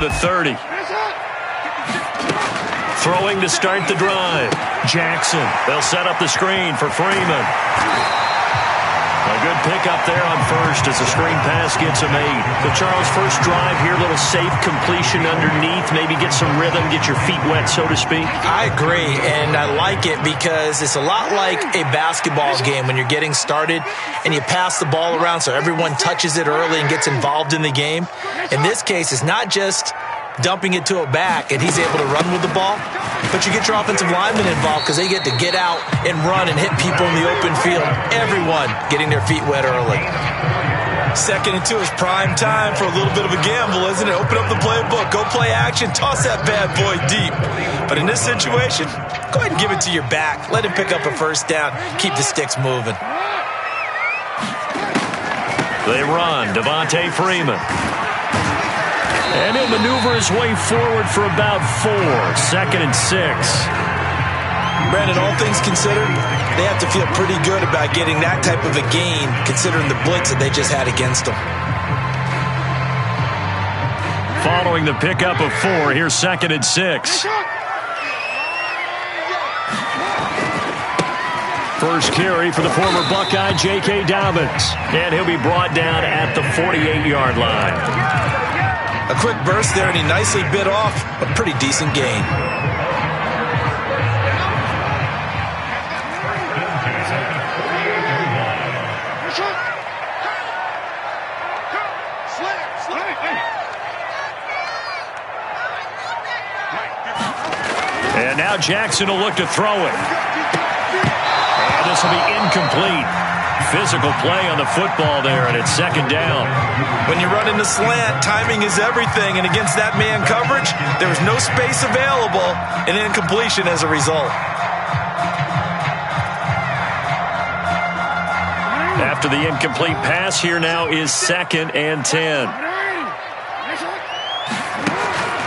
the 30. Throwing to start the drive. Jackson. They'll set up the screen for Freeman. A good pickup there on first as the screen pass gets a made. But Charles, first drive here, little safe completion underneath. Maybe get some rhythm, get your feet wet, so to speak. I agree, and I like it because it's a lot like a basketball game when you're getting started and you pass the ball around so everyone touches it early and gets involved in the game. In this case, it's not just dumping it to a back and he's able to run with the ball, but you get your offensive linemen involved because they get to get out and run and hit people in the open field. Everyone getting their feet wet early. 2nd and 2 is prime time for a little bit of a gamble, isn't it? Open up the playbook, go play action, toss that bad boy deep. But in this situation, go ahead and give it to your back. Let him pick up a first down, keep the sticks moving. They run, Devontae Freeman. And he'll maneuver his way forward for about 4. 2nd and 6. Brandon, all things considered, they have to feel pretty good about getting that type of a gain considering the blitz that they just had against them. Following the pickup of 4, here's 2nd and 6. First carry for the former Buckeye, J.K. Dobbins. And he'll be brought down at the 48-yard line. A quick burst there, and he nicely bit off a pretty decent gain. And now Jackson will look to throw it. And this will be incomplete. Physical play on the football there, and it's 2nd down. When you run in the slant, timing is everything, and against that man coverage, there was no space available, and incompletion as a result. After the incomplete pass, here now is 2nd and 10.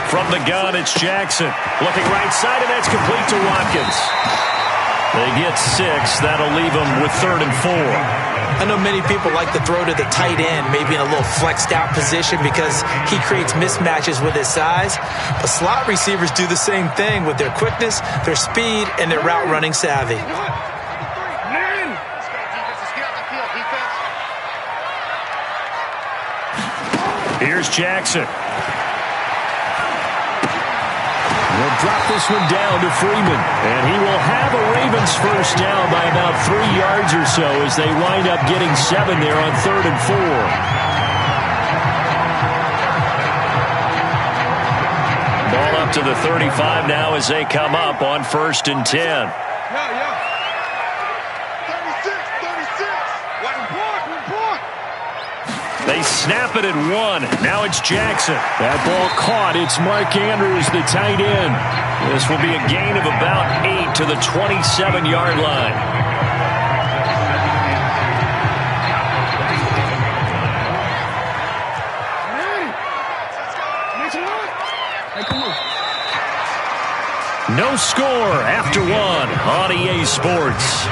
From the gun, it's Jackson. Looking right side, and that's complete to Watkins. They get 6. That'll leave them with 3rd and 4. I know many people like to throw to the tight end, maybe in a little flexed out position because he creates mismatches with his size. But slot receivers do the same thing with their quickness, their speed, and their route running savvy. Here's Jackson. We'll drop this one down to Freeman. And he will have a Ravens first down by about 3 yards or so as they wind up getting 7 there on 3rd and 4. Ball up to the 35 now as they come up on 1st and 10. They snap it at 1. Now it's Jackson. That ball caught. It's Mark Andrews, the tight end. This will be a gain of about 8 to the 27-yard line. No score after 1 on EA Sports.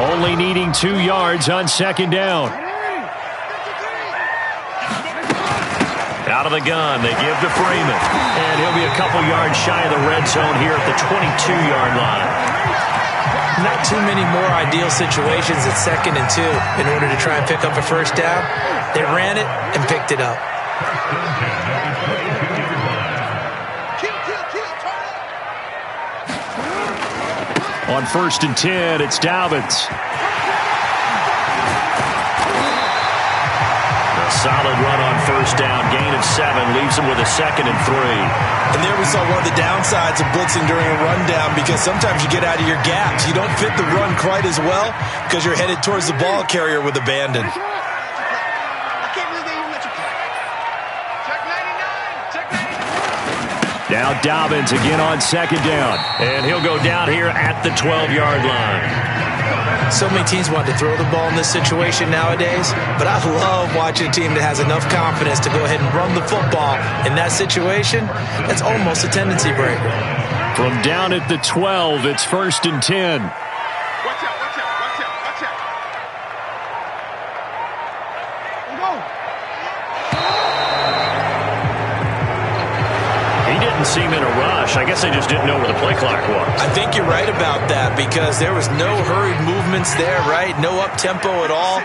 Only needing 2 yards on 2nd down. Out of the gun, they give to Freeman. And he'll be a couple yards shy of the red zone here at the 22-yard line. Not too many more ideal situations at 2nd and 2 in order to try and pick up a first down. They ran it and picked it up. On 1st and 10, it's Dobbins. A solid run on first down. Gain of 7 leaves him with a 2nd and 3. And there we saw one of the downsides of blitzing during a rundown because sometimes you get out of your gaps. You don't fit the run quite as well because you're headed towards the ball carrier with abandon. Now Dobbins again on 2nd down. And he'll go down here at the 12-yard line. So many teams want to throw the ball in this situation nowadays, but I love watching a team that has enough confidence to go ahead and run the football. In that situation, that's almost a tendency breaker. From down at the 12, it's 1st and 10. Watch out. He didn't seem in a rush. I guess they just didn't know where the play clock was. I think you're right about that because there was no hurried movements there, right? No up-tempo at all.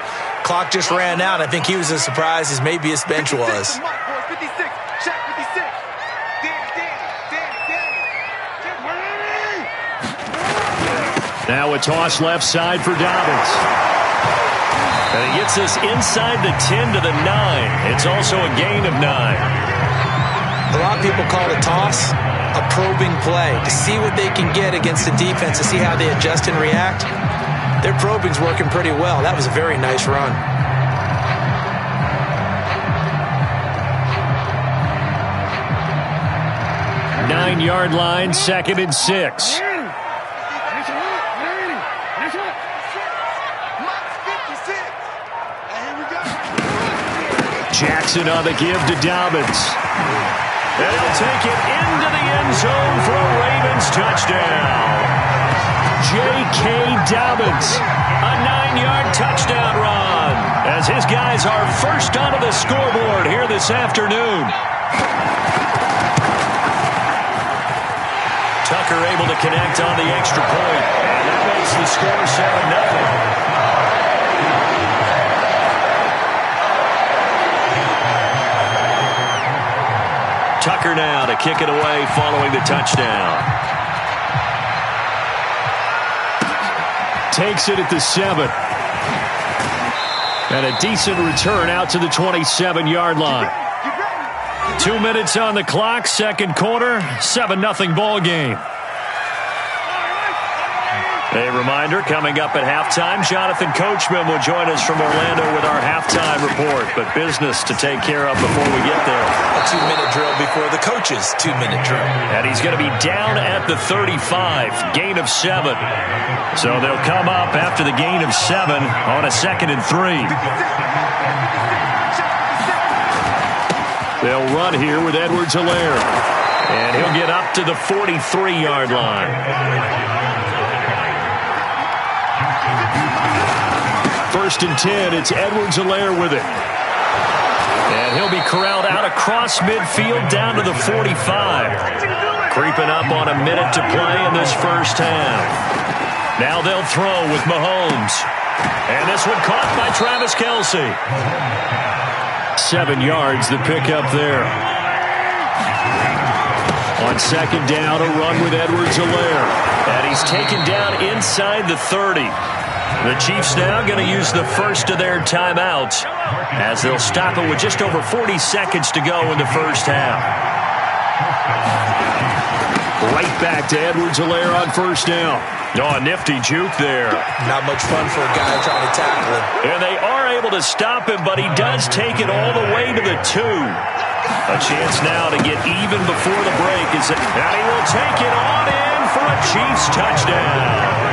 Clock just ran out. I think he was as surprised as maybe his bench was. 56. Check 56. Now a toss left side for Dobbins. And he gets this inside the 10 to the 9. It's also a gain of 9. A lot of people call a toss a probing play to see what they can get against the defense, to see how they adjust and react. Their probing's working pretty well. That was a very nice run. Nine-yard line, 2nd and 6. Jackson on the give to Dobbins. And he'll take it into the end zone for a Ravens touchdown. J.K. Dobbins, a 9-yard touchdown run, as his guys are first onto the scoreboard here this afternoon. Tucker able to connect on the extra point, and that makes the score 7-0. Tucker now to kick it away following the touchdown. Takes it at the 7. And a decent return out to the 27-yard line. 2 minutes on the clock, second quarter, 7-0 ball game. A reminder, coming up at halftime, Jonathan Coachman will join us from Orlando with our halftime report. But business to take care of before we get there. A 2-minute drill before the coach's 2-minute drill. And he's going to be down at the 35, gain of 7. So they'll come up after the gain of 7 on a 2nd and 3. They'll run here with Edwards-Helaire. And he'll get up to the 43-yard line. 1st and 10, it's Edwards-Helaire with it. And he'll be corralled out across midfield down to the 45. Creeping up on a minute to play in this first half. Now they'll throw with Mahomes. And this one caught by Travis Kelce. 7 yards, the pickup there. On 2nd down, a run with Edwards-Helaire. And he's taken down inside the 30. The Chiefs now going to use the first of their timeouts as they'll stop it with just over 40 seconds to go in the first half. Right back to Edwards-Helaire on 1st down. Oh, a nifty juke there. Not much fun for a guy trying to tackle him. And they are able to stop him, but he does take it all the way to the 2. A chance now to get even before the break. And he will take it on in for a Chiefs touchdown.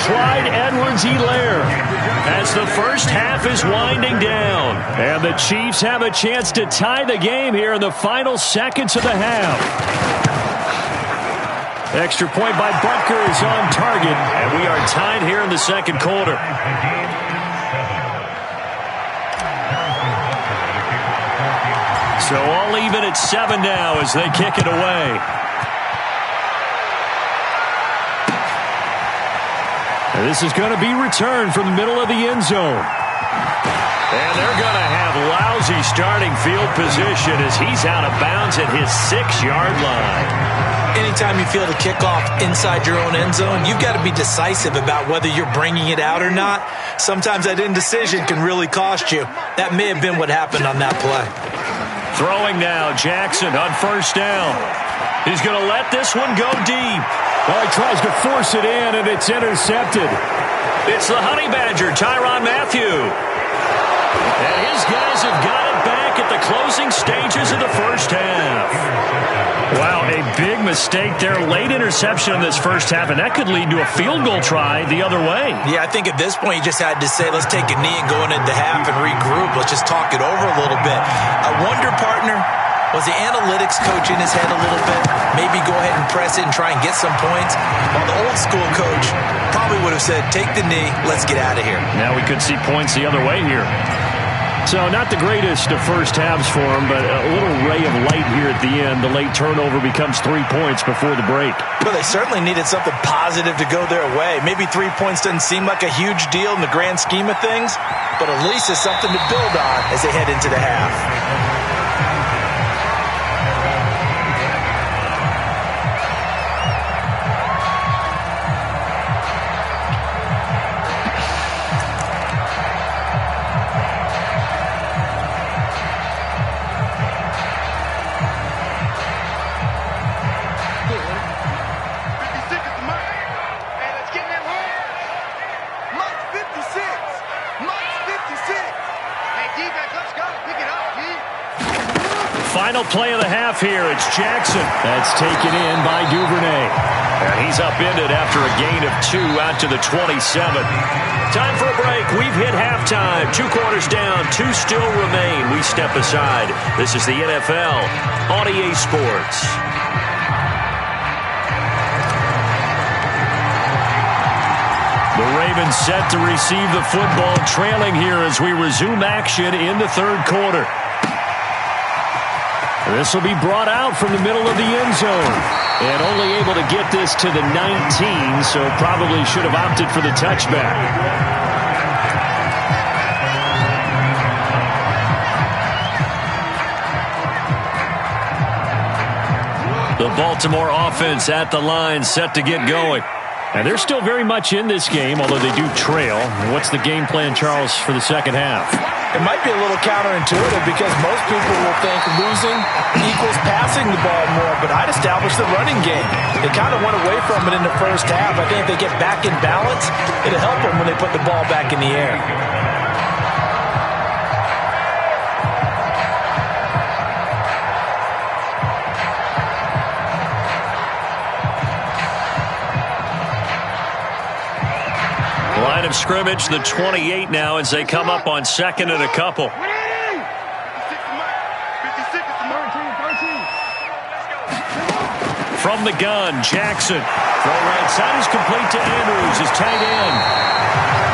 Clyde Edwards-Helaire as the first half is winding down. And the Chiefs have a chance to tie the game here in the final seconds of the half. Extra point by Butker is on target, and we are tied here in the second quarter. So all even at 7 now as they kick it away. And this is going to be returned from the middle of the end zone. And they're going to have lousy starting field position as he's out of bounds at his 6-yard line. Anytime you feel the kickoff inside your own end zone, you've got to be decisive about whether you're bringing it out or not. Sometimes that indecision can really cost you. That may have been what happened on that play. Throwing now, Jackson on 1st down. He's going to let this one go deep. Well, he tries to force it in, and it's intercepted. It's the Honey Badger, Tyrann Mathieu. And his guys have got it back at the closing stages of the first half. Wow, a big mistake there. Late interception in this first half, and that could lead to a field goal try the other way. Yeah, I think at this point you just had to say, let's take a knee and go into the half and regroup. Let's just talk it over a little bit. I wonder, partner, was the analytics coach in his head a little bit? Maybe go ahead and press it and try and get some points? While the old school coach probably would have said, take the knee, let's get out of here. Now we could see points the other way here. So not the greatest of first halves for him, but a little ray of light here at the end. The late turnover becomes 3 points before the break. Well, they certainly needed something positive to go their way. Maybe 3 points doesn't seem like a huge deal in the grand scheme of things, but at least it's something to build on as they head into the half. Final play of the half here. It's Jackson. That's taken in by Duvernay. And he's upended after a gain of 2 out to the 27. Time for a break. We've hit halftime. 2 quarters down. 2 still remain. We step aside. This is the NFL on EA Sports. The Ravens set to receive the football, trailing here as we resume action in the third quarter. This will be brought out from the middle of the end zone. And only able to get this to the 19, so probably should have opted for the touchback. The Baltimore offense at the line, set to get going. And they're still very much in this game, although they do trail. What's the game plan, Charles, for the second half? It might be a little counterintuitive because most people will think losing equals passing the ball more, but I'd establish the running game. They kind of went away from it in the first half. I think if they get back in balance, it'll help them when they put the ball back in the air. Line of scrimmage, the 28 now as they come up on second and a couple. From the gun, Jackson. Throw right side is complete to Andrews, his tight end.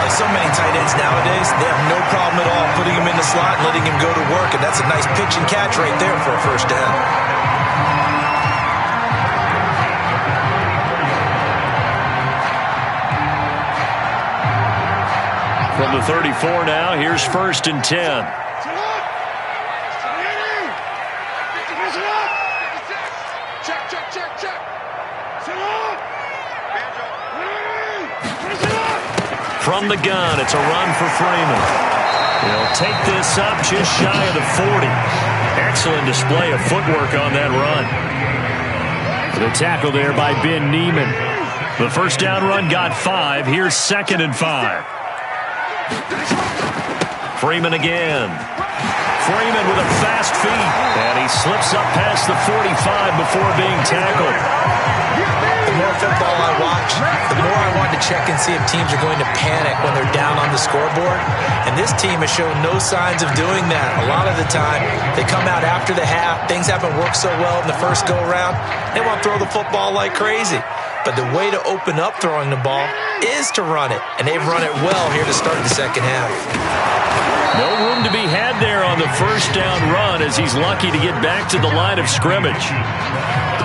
There's so many tight ends nowadays, they have no problem at all putting him in the slot and letting him go to work, and that's a nice pitch and catch right there for a first down. From the 34 now, here's 1st and 10. From the gun, it's a run for Freeman. He'll take this up just shy of the 40. Excellent display of footwork on that run. The tackle there by Ben Neiman. The first down run got 5. Here's 2nd and 5. Freeman again. Freeman with a fast feet. And he slips up past the 45 before being tackled. The more football I watch, the more I want to check and see if teams are going to panic when they're down on the scoreboard. And this team has shown no signs of doing that. A lot of the time, they come out after the half. Things haven't worked so well in the first go-around. They want to throw the football like crazy. But the way to open up throwing the ball is to run it. And they've run it well here to start the second half. No room to be had there on the first down run as he's lucky to get back to the line of scrimmage.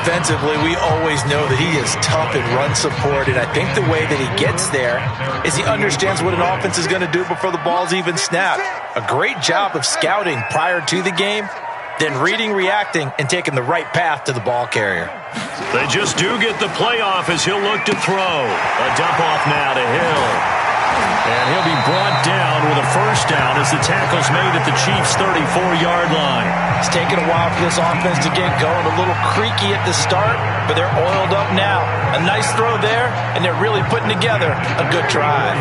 Defensively, we always know that he is tough in run support, and I think the way that he gets there is he understands what an offense is going to do before the ball's even snapped. A great job of scouting prior to the game, then reading, reacting, and taking the right path to the ball carrier. They just do get the playoff as he'll look to throw. A dump off now to Hill. And he'll be brought down with a first down as the tackle's made at the Chiefs' 34-yard line. It's taken a while for this offense to get going. A little creaky at the start, but they're oiled up now. A nice throw there, and they're really putting together a good drive.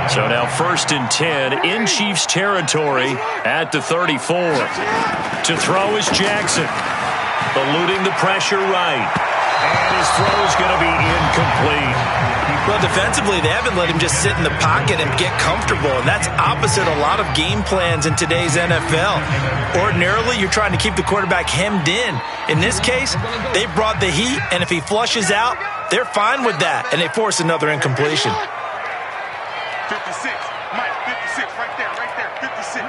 So now 1st and 10 in Chiefs territory at the 34. To throw is Jackson. Eluding the pressure right. And his throw is going to be incomplete. Well, defensively, they haven't let him just sit in the pocket and get comfortable, and that's opposite a lot of game plans in today's NFL. Ordinarily, you're trying to keep the quarterback hemmed in. In this case, they brought the heat, and if he flushes out, they're fine with that, and they force another incompletion. 56. Mike, 56. Right there. 56.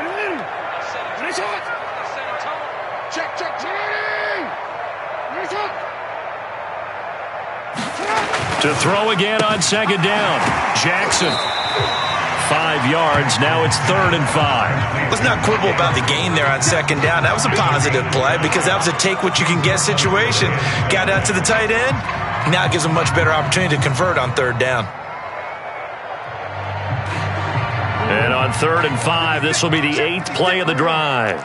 Check. To throw again on 2nd down. Jackson. 5 yards. Now it's 3rd and 5. Let's not quibble about the gain there on 2nd down. That was a positive play because that was a take-what-you-can-get situation. Got out to the tight end. Now it gives them a much better opportunity to convert on 3rd down. And on 3rd and 5, this will be the 8th play of the drive.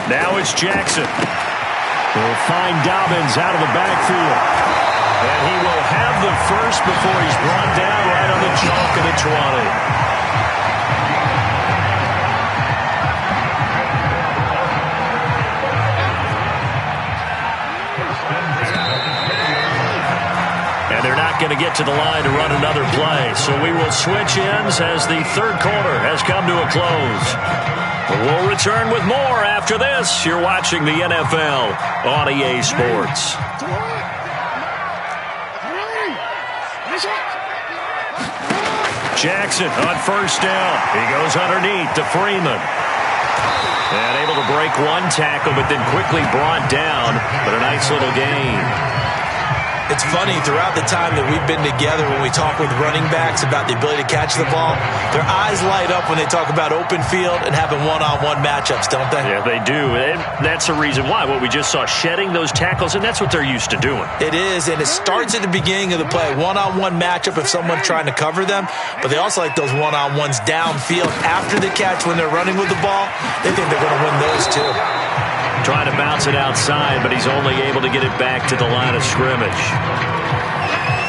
Now it's Jackson. Will find Dobbins out of the backfield. And he will have the first before he's brought down right on the chalk of the 20. And they're not going to get to the line to run another play. So we will switch ends as the 3rd quarter has come to a close. We'll return with more after this. You're watching the NFL on EA Sports. Jackson on 1st down. He goes underneath to Freeman. And able to break one tackle, but then quickly brought down. But a nice little gain. It's funny, throughout the time that we've been together, when we talk with running backs about the ability to catch the ball, their eyes light up when they talk about open field and having one-on-one matchups, don't they? Yeah, they do. And that's the reason why. What we just saw, shedding those tackles, and that's what they're used to doing. It is, and it starts at the beginning of the play. One-on-one matchup if someone's trying to cover them, but they also like those one-on-ones downfield after the catch when they're running with the ball. They think they're going to win those too. Trying to bounce it outside, but he's only able to get it back to the line of scrimmage.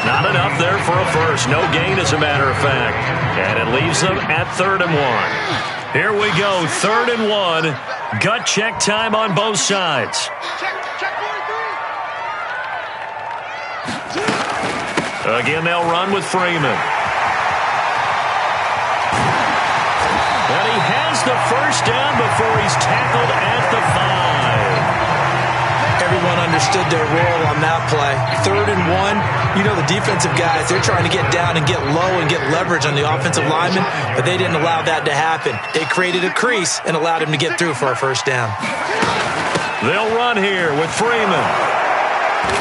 Not enough there for a first. No gain, as a matter of fact. And it leaves them at 3rd and 1. Here we go, 3rd and 1. Gut check time on both sides. Again, they'll run with Freeman. And he has the first down before he's tackled at the 5. Everyone understood their role on that play. 3rd and 1. You know the defensive guys, they're trying to get down and get low and get leverage on the offensive lineman, but they didn't allow that to happen. They created a crease and allowed him to get through for a first down. They'll run here with Freeman.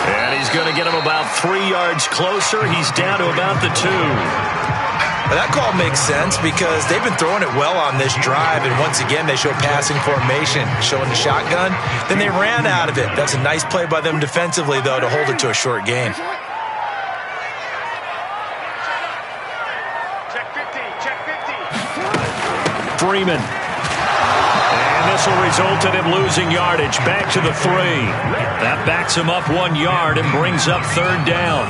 And he's going to get him about 3 yards closer. He's down to about the 2. Well, that call makes sense because they've been throwing it well on this drive, and once again they show passing formation, showing the shotgun. Then they ran out of it. That's a nice play by them defensively, though, to hold it to a short gain. Check 15. Freeman. And this will result in him losing yardage back to the 3. That backs him up 1 yard and brings up 3rd down.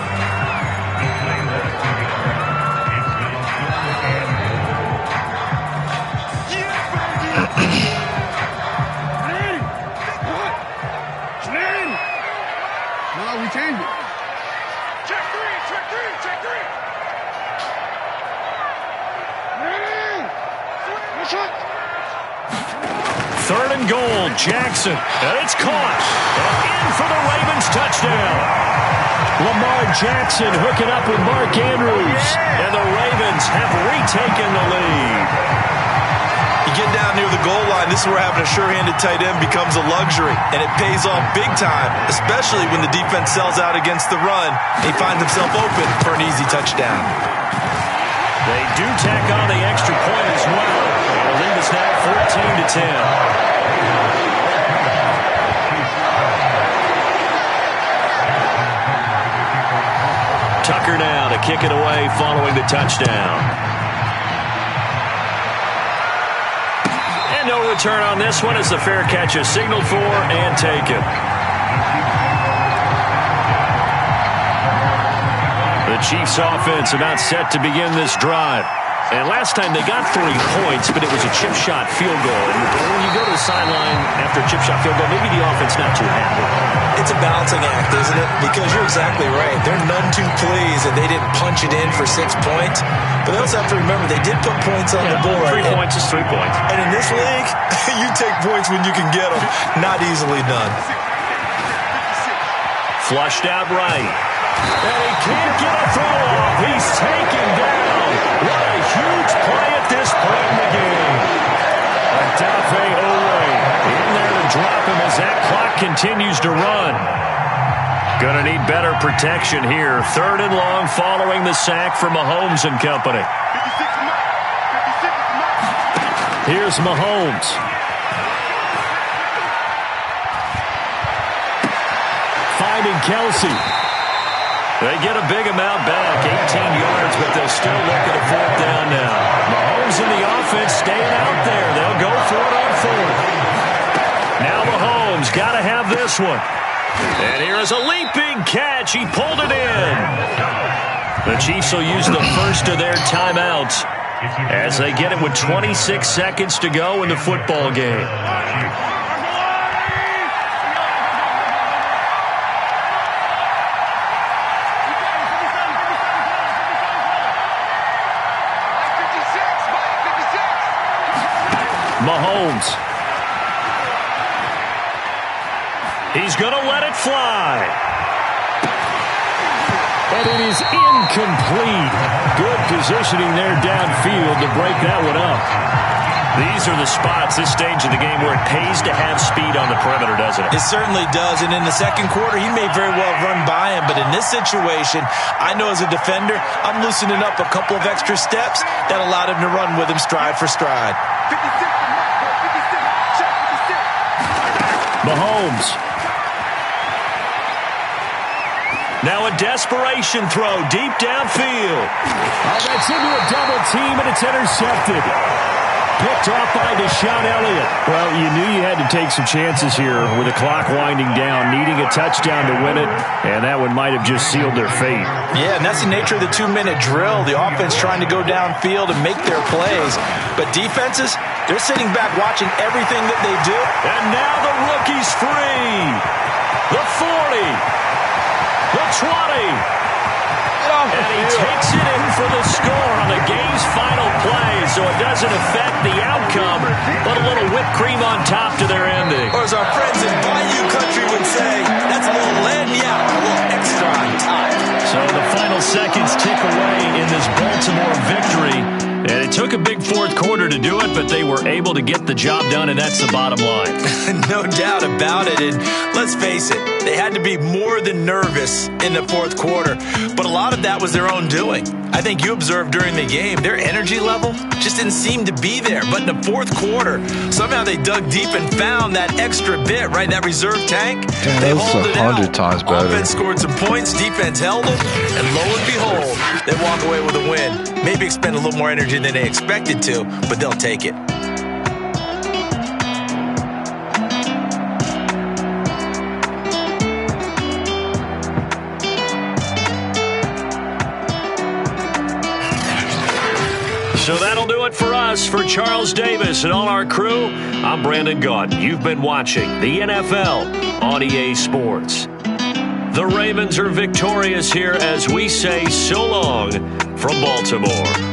Third and goal, Jackson. And it's caught. And in for the Ravens touchdown. Lamar Jackson hooking up with Mark Andrews. And the Ravens have retaken the lead. You get down near the goal line, this is where having a sure-handed tight end becomes a luxury. And it pays off big time, especially when the defense sells out against the run. He finds himself open for an easy touchdown. They do tack on the extra point as well. The lead is now 14-10. Tucker now to kick it away following the touchdown. And no return on this one as the fair catch is signaled for and taken. The Chiefs offense about set to begin this drive. And last time they got 3 points, but it was a chip shot field goal. And when you go to the sideline after a chip shot field goal, maybe the offense not too happy. It's a balancing act, isn't it? Because you're exactly right. They're none too pleased that they didn't punch it in for 6 points. But they also have to remember they did put points on the board. 3 points is 3 points. And in this league, you take points when you can get them. Not easily done. Flushed out right. And he can't get a throw off. He's taken down. What a huge play at this point in the game. Adafe Owe in there to drop him as that clock continues to run. Going to need better protection here. 3rd and long following the sack from Mahomes and company. Here's Mahomes. Finding Kelsey. They get a big amount back, 18 yards, but they'll still look at a 4th down now. Mahomes and the offense staying out there. They'll go for it on 4th. Now Mahomes got to have this one. And here is a leaping catch. He pulled it in. The Chiefs will use the first of their timeouts as they get it with 26 seconds to go in the football game. Mahomes. He's going to let it fly. And it is incomplete. Good positioning there downfield to break that one up. These are the spots, this stage of the game, where it pays to have speed on the perimeter, doesn't it? It certainly does. And in the second quarter, he may very well run by him. But in this situation, I know as a defender, I'm loosening up a couple of extra steps that allowed him to run with him stride for stride. Mahomes. Now a desperation throw deep downfield. Oh, that's into a double team, and it's intercepted. Picked off by Deshaun Elliott. Well, you knew you had to take some chances here with the clock winding down, needing a touchdown to win it, and that one might have just sealed their fate. Yeah, and that's the nature of the 2-minute drill. The offense trying to go downfield and make their plays. But defenses, they're sitting back watching everything that they do. And now the rookie's free. The 40. The 20. And he takes it in for the score on the game's final play, so it doesn't affect the outcome, but a little whipped cream on top to their ending. Or as our friends in Bayou Country would say, that's a little lagniappe, a little extra on top. So the final seconds tick away in this Baltimore victory, and it took a big 4th quarter to do it, but they were able to get the job done, and that's the bottom line. No doubt about it, and let's face it, they had to be more than nervous in the 4th quarter, but a lot of that was their own doing. I think you observed during the game, their energy level just didn't seem to be there. But in the 4th quarter, somehow they dug deep and found that extra bit, right, that reserve tank. Damn, they hauled it out. 100 times better. Offense scored some points, defense held it, and lo and behold, they walk away with a win. Maybe expend a little more energy than they expected to, but they'll take it. So that'll do it for us. For Charles Davis and all our crew, I'm Brandon Gaudin. You've been watching the NFL on EA Sports. The Ravens are victorious here as we say so long from Baltimore.